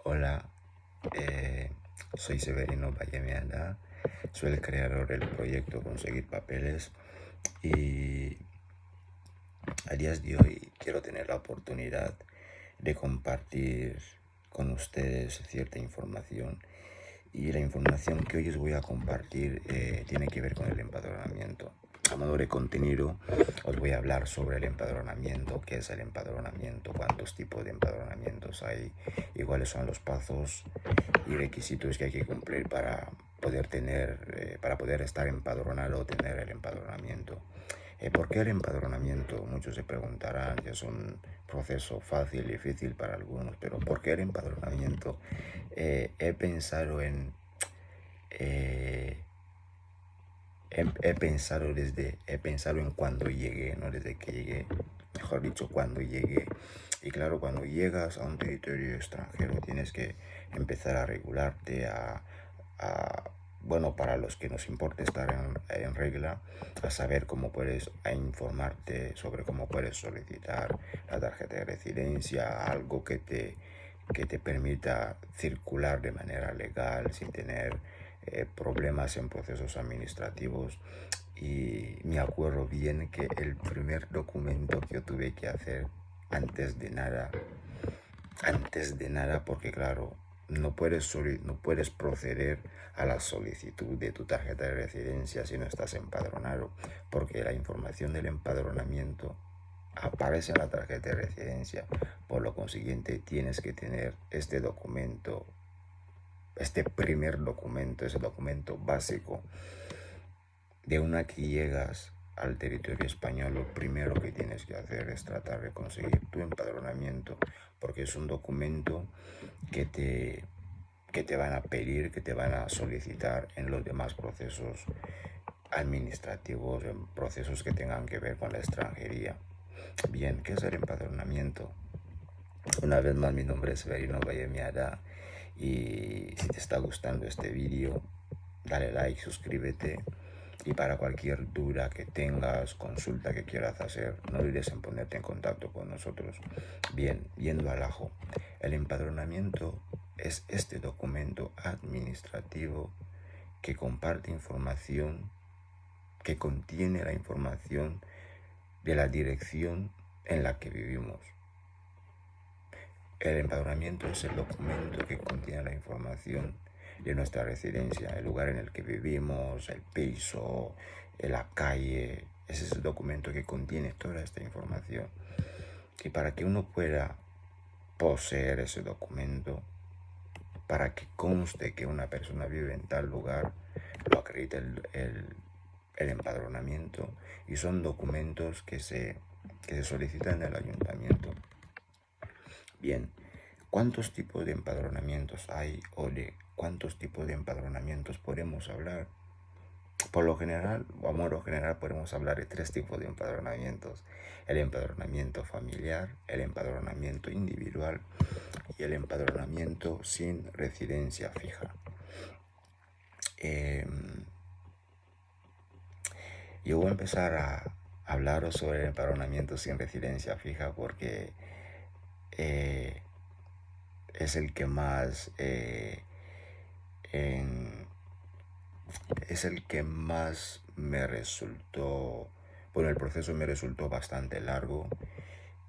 Hola, soy Severino Vallemeada, soy el creador del proyecto Conseguir Papeles y a días de hoy quiero tener la oportunidad de compartir con ustedes cierta información y la información que hoy os voy a compartir tiene que ver con el empadronamiento. A modo de contenido, os voy a hablar sobre el empadronamiento, qué es el empadronamiento, cuántos tipos de empadronamientos hay y cuáles son los pasos y requisitos que hay que cumplir para poder estar empadronado o tener el empadronamiento. ¿Por qué el empadronamiento? Muchos se preguntarán, que es un proceso fácil y difícil para algunos, pero ¿por qué el empadronamiento? Eh, he pensado en cuando llegué, no desde que llegué, mejor dicho, cuando llegué. Y claro, cuando llegas a un territorio extranjero tienes que empezar a regularte, bueno, para los que nos importa estar en regla, a saber cómo puedes, a informarte sobre cómo puedes solicitar la tarjeta de residencia, algo que te permita circular de manera legal sin tener problemas en procesos administrativos. Y me acuerdo bien que el primer documento que yo tuve que hacer antes de nada, porque claro, no puedes proceder a la solicitud de tu tarjeta de residencia si no estás empadronado, porque la información del empadronamiento aparece en la tarjeta de residencia. Por lo consiguiente, tienes que tener este documento, este primer documento, ese documento básico. De una que llegas al territorio español, lo primero que tienes que hacer es tratar de conseguir tu empadronamiento, porque es un documento que te van a pedir, que te van a solicitar en los demás procesos administrativos, en procesos que tengan que ver con la extranjería. Bien, ¿qué es el empadronamiento? Una vez más, mi nombre es Severino Vallemeada y si te está gustando este vídeo, dale like, suscríbete y para cualquier duda que tengas, consulta que quieras hacer, no olvides en ponerte en contacto con nosotros. Bien, yendo al ajo, el empadronamiento es este documento administrativo que comparte información, que contiene la información de la dirección en la que vivimos. El empadronamiento es el documento que contiene la información de nuestra residencia, el lugar en el que vivimos, el piso, la calle. Ese es el documento que contiene toda esta información. Y para que uno pueda poseer ese documento, para que conste que una persona vive en tal lugar, lo acredita el empadronamiento y son documentos que se solicitan en el ayuntamiento. Bien, ¿cuántos tipos de empadronamientos hay o de cuántos tipos de empadronamientos podemos hablar? Por lo general, o a modo general, podemos hablar de tres tipos de empadronamientos: el empadronamiento familiar, el empadronamiento individual y el empadronamiento sin residencia fija. Yo voy a empezar a hablaros sobre el empadronamiento sin residencia fija porque eh, es el que más es el que más me resultó, bueno, el proceso me resultó bastante largo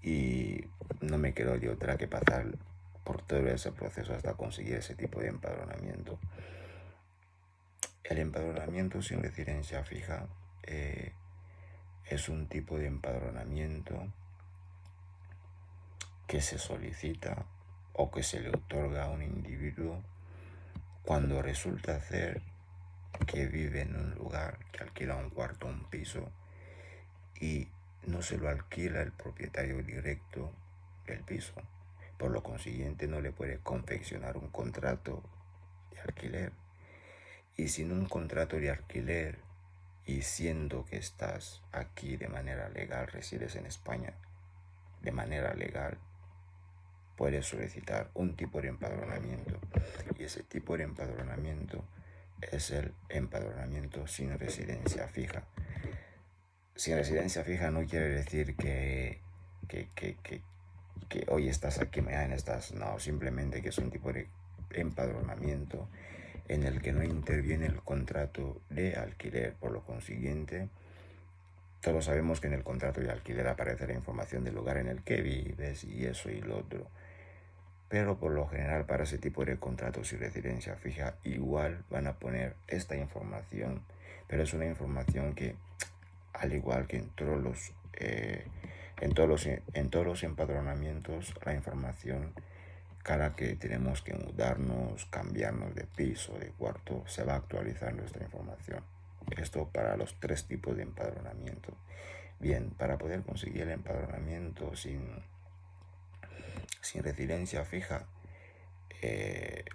y no me quedó de otra que pasar por todo ese proceso hasta conseguir ese tipo de empadronamiento. El empadronamiento sin residencia fija es un tipo de empadronamiento que se solicita o que se le otorga a un individuo cuando resulta ser que vive en un lugar, que alquila un cuarto o un piso y no se lo alquila el propietario directo del piso. Por lo consiguiente no le puede confeccionar un contrato de alquiler. Y sin un contrato de alquiler y siendo que estás aquí de manera legal, resides en España de manera legal, puedes solicitar un tipo de empadronamiento. Y ese tipo de empadronamiento es el empadronamiento sin residencia fija. Sin residencia fija no quiere decir que que hoy estás aquí, mañana estás, no, simplemente que es un tipo de empadronamiento en el que no interviene el contrato de alquiler. Por lo consiguiente, todos sabemos que en el contrato de alquiler aparece la información del lugar en el que vives y eso y lo otro. Pero por lo general para ese tipo de contratos y residencia fija igual van a poner esta información, pero es una información que, al igual que en todos los empadronamientos, la información cada que tenemos que mudarnos, cambiarnos de piso, de cuarto, se va actualizando esta información. Esto para los 3 tipos de empadronamiento. Bien, para poder conseguir el empadronamiento sin residencia fija,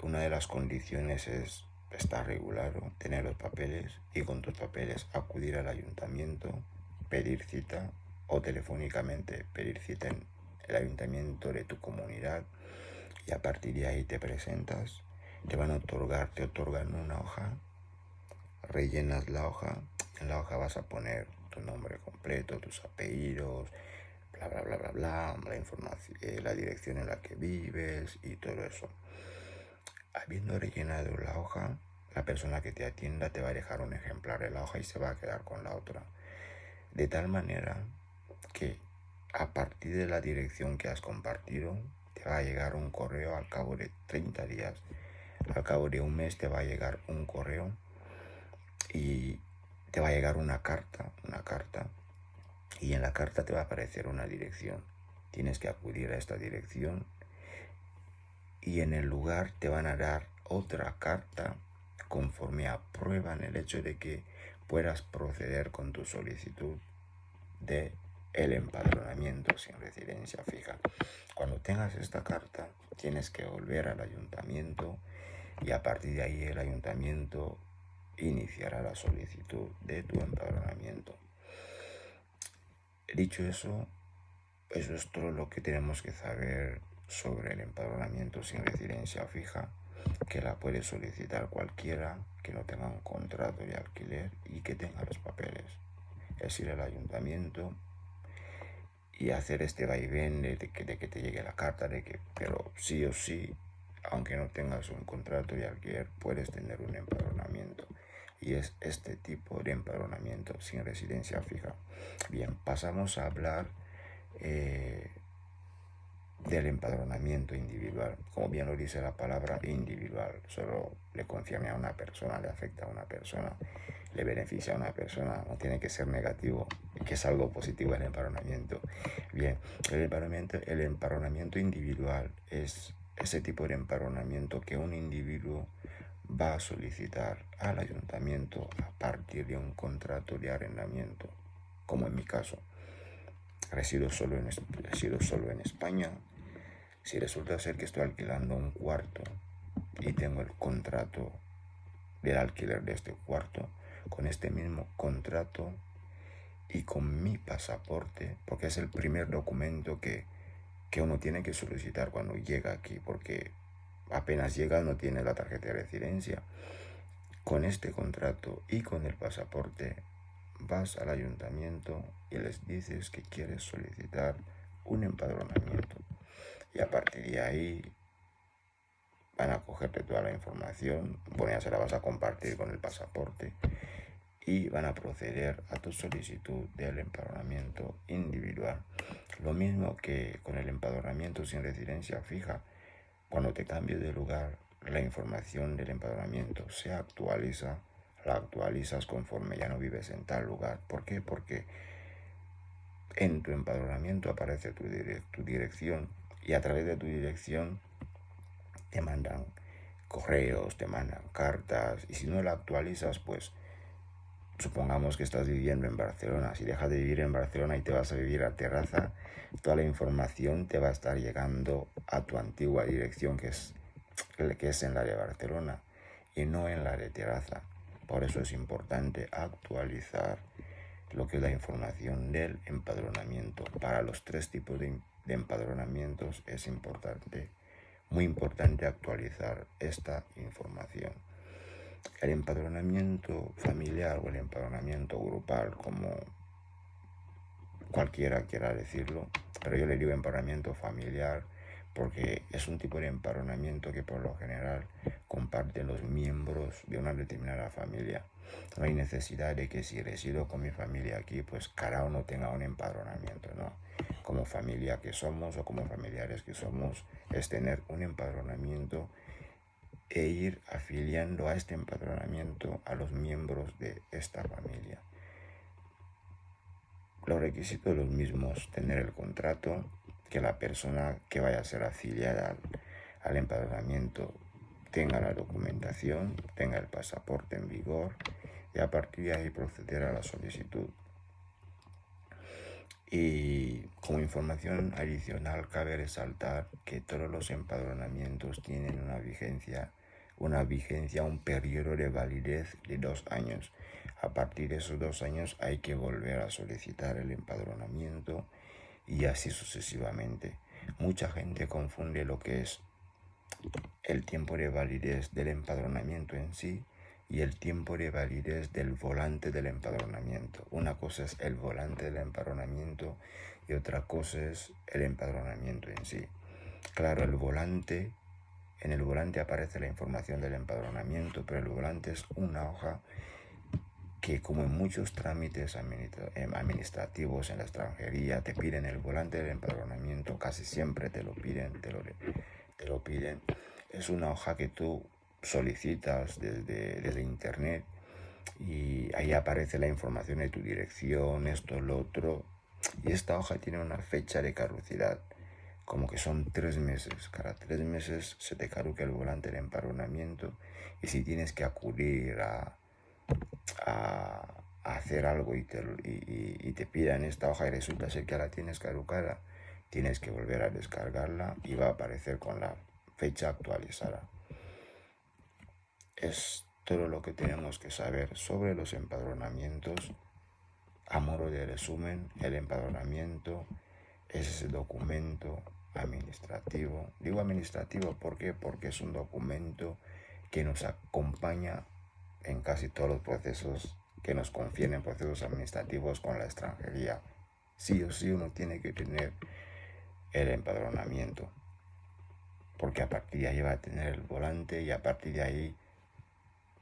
una de las condiciones es estar regulado, tener los papeles y con tus papeles acudir al ayuntamiento, pedir cita o telefónicamente pedir cita en el ayuntamiento de tu comunidad y a partir de ahí te presentas, te otorgan una hoja, rellenas la hoja, en la hoja vas a poner tu nombre completo, tus apellidos, bla bla bla bla bla, la información, la dirección en la que vives y todo eso. Habiendo rellenado la hoja, la persona que te atienda te va a dejar un ejemplar de la hoja y se va a quedar con la otra. De tal manera que a partir de la dirección que has compartido, te va a llegar un correo al cabo de 30 días. Al cabo de un mes te va a llegar un correo y te va a llegar una carta, y en la carta te va a aparecer una dirección. Tienes que acudir a esta dirección y en el lugar te van a dar otra carta conforme aprueban el hecho de que puedas proceder con tu solicitud de el empadronamiento sin residencia fija. Cuando tengas esta carta, tienes que volver al ayuntamiento y a partir de ahí el ayuntamiento iniciará la solicitud de tu empadronamiento. Dicho eso, eso es todo lo que tenemos que saber sobre el empadronamiento sin residencia fija, que la puede solicitar cualquiera que no tenga un contrato de alquiler y que tenga los papeles. Es ir al ayuntamiento y hacer este vaivén de que te llegue la carta, pero sí o sí, aunque no tengas un contrato de alquiler, puedes tener un empadronamiento. Y es este tipo de empadronamiento sin residencia fija. Bien, pasamos a hablar del empadronamiento individual. Como bien lo dice la palabra individual, solo le concierne a una persona, le afecta a una persona, le beneficia a una persona, no tiene que ser negativo, que es algo positivo el empadronamiento. Bien, el empadronamiento individual es ese tipo de empadronamiento que un individuo va a solicitar al ayuntamiento a partir de un contrato de arrendamiento, como en mi caso. Resido solo en España. Si resulta ser que estoy alquilando un cuarto y tengo el contrato del alquiler de este cuarto, con este mismo contrato y con mi pasaporte, porque es el primer documento que uno tiene que solicitar cuando llega aquí, porque apenas llega no tiene la tarjeta de residencia. Con este contrato y con el pasaporte vas al ayuntamiento y les dices que quieres solicitar un empadronamiento. Y a partir de ahí van a cogerte toda la información, bueno, ya se la vas a compartir con el pasaporte y van a proceder a tu solicitud del empadronamiento individual. Lo mismo que con el empadronamiento sin residencia fija, cuando te cambies de lugar, la información del empadronamiento se actualiza, la actualizas conforme ya no vives en tal lugar. ¿Por qué? Porque en tu empadronamiento aparece tu dirección y a través de tu dirección te mandan correos, te mandan cartas y si no la actualizas, pues supongamos que estás viviendo en Barcelona. Si dejas de vivir en Barcelona y te vas a vivir a Terraza, toda la información te va a estar llegando a tu antigua dirección, que es en la de Barcelona y no en la de Terraza. Por eso es importante actualizar lo que es la información del empadronamiento. Para los 3 tipos de empadronamientos es importante, muy importante actualizar esta información. El empadronamiento familiar o el empadronamiento grupal, como cualquiera quiera decirlo, pero yo le digo empadronamiento familiar porque es un tipo de empadronamiento que por lo general comparten los miembros de una determinada familia. No hay necesidad de que si resido con mi familia aquí, pues cada uno tenga un empadronamiento, ¿no? Como familia que somos o como familiares que somos, es tener un empadronamiento e ir afiliando a este empadronamiento a los miembros de esta familia. Los requisitos los mismos: tener el contrato, que la persona que vaya a ser afiliada al empadronamiento tenga la documentación, tenga el pasaporte en vigor, y a partir de ahí proceder a la solicitud. Y como información adicional cabe resaltar que todos los empadronamientos tienen una vigencia, un periodo de validez de 2 años. A partir de esos 2 años hay que volver a solicitar el empadronamiento y así sucesivamente. Mucha gente confunde lo que es el tiempo de validez del empadronamiento en sí y el tiempo de validez del volante del empadronamiento. Una cosa es el volante del empadronamiento y otra cosa es el empadronamiento en sí. Claro, en el volante aparece la información del empadronamiento, pero el volante es una hoja que, como en muchos trámites administrativos en la extranjería, te piden el volante del empadronamiento, casi siempre te lo piden. Es una hoja que tú solicitas desde internet y ahí aparece la información de tu dirección, esto, lo otro. Y esta hoja tiene una fecha de caducidad, como que son 3 meses. Cada 3 meses se te caduca el volante de empadronamiento y si tienes que acudir a hacer algo y te pidan esta hoja y resulta ser que la tienes caducada, tienes que volver a descargarla y va a aparecer con la fecha actualizada. Es todo lo que tenemos que saber sobre los empadronamientos. A modo de resumen, el empadronamiento es ese documento administrativo. Digo administrativo ¿por qué? Porque es un documento que nos acompaña en casi todos los procesos que nos confieren, procesos administrativos con la extranjería. Sí o sí uno tiene que tener el empadronamiento, porque a partir de ahí va a tener el volante y a partir de ahí